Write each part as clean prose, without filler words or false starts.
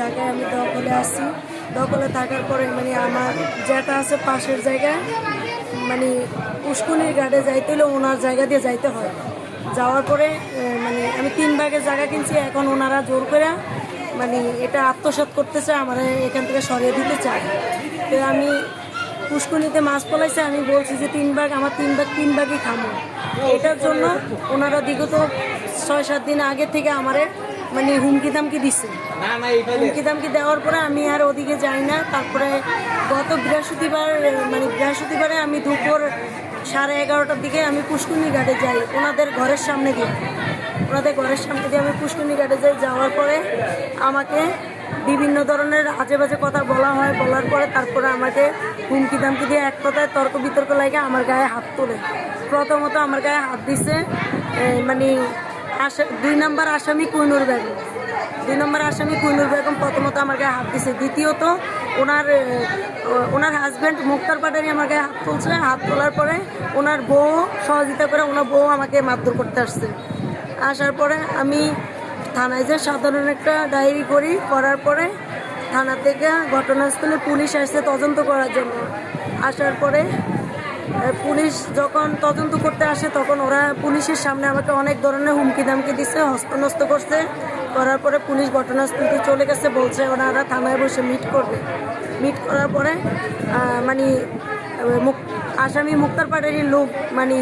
জায়গায় আমি দখলে আসি। দখলে থাকার পরে মানে আমার যেটা আছে পাশের জায়গায় মানে পুষ্কুনির ঘাটে যাইতে হলে ওনার জায়গা দিয়ে যাইতে হয়। যাওয়ার পরে মানে আমি 3 ভাগের জায়গা কিনছি, এখন ওনারা জোর করে মানে এটা আত্মসাৎ করতেছে, আমার এখান থেকে সরিয়ে দিতে চায়। তো আমি পুষ্কুনিতে মাছ পলাইছে, আমি বলছি যে 3 ভাগ, আমার 3 ভাগই খামো। এটার জন্য ওনারা বিগত 6-7 দিন আগে থেকে আমারে মানে হুমকি দামকি দিচ্ছে। হুমকি দামকি দেওয়ার পরে আমি আর ওদিকে যাই না। তারপরে গত বৃহস্পতিবারে আমি দুপুর 11:30টার দিকে আমি পুষ্কুনি ঘাটে যাই ওনাদের ঘরের সামনে দিয়ে। আমি পুষ্কুনি ঘাটে যাই। যাওয়ার পরে আমাকে বিভিন্ন ধরনের আজে বাজে কথা বলা হয়। বলার পরে তারপরে আমাকে হুমকি দামকি দিয়ে এক কথায় তর্ক বিতর্ক লাগে আমার গায়ে হাত তোলে। প্রথমত আমার গায়ে হাত দিছে মানে 2 নম্বর আসামি কুইনুর বেগম প্রথমত আমার গায়ে হাত দিছে। দ্বিতীয়ত ওনার হাজব্যান্ড মুক্তার পাটারি আমার গায়ে হাত তুলছে। হাত তোলার পরে ওনার বউ সহযোগিতা করে ওনার বউ আমাকে মারধর করতে আসছে। আসার পরে আমি থানায় যে সাধারণ একটা ডায়েরি করার পরে থানা থেকে ঘটনাস্থলে পুলিশ আসছে তদন্ত করার জন্য। আসার পরে পুলিশ যখন তদন্ত করতে আসে তখন ওরা পুলিশের সামনে আমাকে অনেক ধরনের হুমকি দামকি দিচ্ছে, হস্তনস্ত করছে। করার পরে পুলিশ ঘটনাস্থলে চলে গেছে, বলছে ওনারা থানায় বসে মিট করবে। মিট করার পরে মানে আসামি মুক্তার পাটারির লোক মানে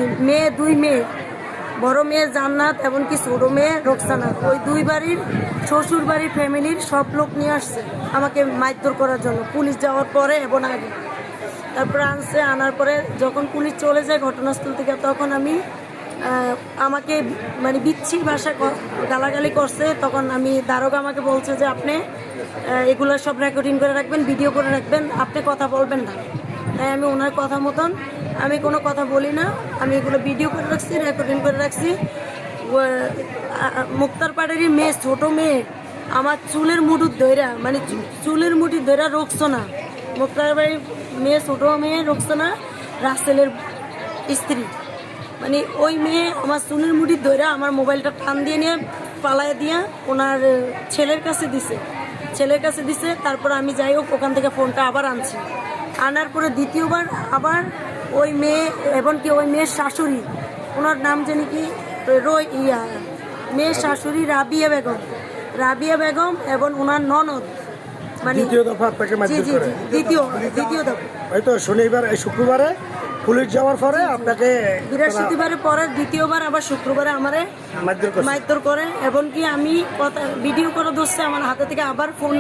দুই মেয়ে, বড় মেয়ে জান্নাত এমনকি ছোট মেয়ে রোকসানা, ওই 2 বাড়ির শ্বশুর বাড়ির ফ্যামিলির সব লোক নিয়ে আসছে আমাকে মারধর করার জন্য পুলিশ যাওয়ার পরে এবং আগে। তারপরে আনার পরে যখন পুলিশ চলে যায় ঘটনাস্থল থেকে, তখন আমাকে মানে বিচ্ছির ভাষা গালাগালি করছে। তখন দারোগা আমাকে বলছে যে আপনি এগুলো সব রেকর্ডিং করে রাখবেন, ভিডিও করে রাখবেন, আপনি কথা বলবেন না। তাই আমি ওনার কথা মতন আমি কোনো কথা বলি না, আমি এগুলো ভিডিও করে রাখছি, রেকর্ডিং করে রাখছি। মুক্তার পাটারির মেয়ে, ছোট মেয়ে আমার চুলের মুঠি ধৈরা রোকসানা, মুক্তার বাড়ির মেয়ে, ছোট মেয়ে রোকসানা রাসেলের স্ত্রী, মানে ওই মেয়ে আমার চুলের মুঠি ধৈরা আমার মোবাইলটা টান দিয়ে নিয়ে পালায় দিয়া ওনার ছেলের কাছে দিছে। তারপর আমি যাই হোক ওখান থেকে ফোনটা আবার আনছি। আনার পরে দ্বিতীয়বার আবার ওই মেয়ে এমনকি ওই মেয়ের শাশুড়ি, ওনার নাম জানি কি মেয়ের শাশুড়ি রাবিয়া বেগম এবং ওনার ননদ, মানে দ্বিতীয় দফা আপনাকে মারধর করে। দ্বিতীয় দফা এই তো শনিবার শুক্রবারে পুলিশ যাওয়ার পরে আপনাকে বৃহস্পতিবারে পরে দ্বিতীয়বার আবার শুক্রবারে আমারে মারধর করে। এমনকি আমি ভিডিও করে ধরছে, আমার হাতে থেকে আবার ফোন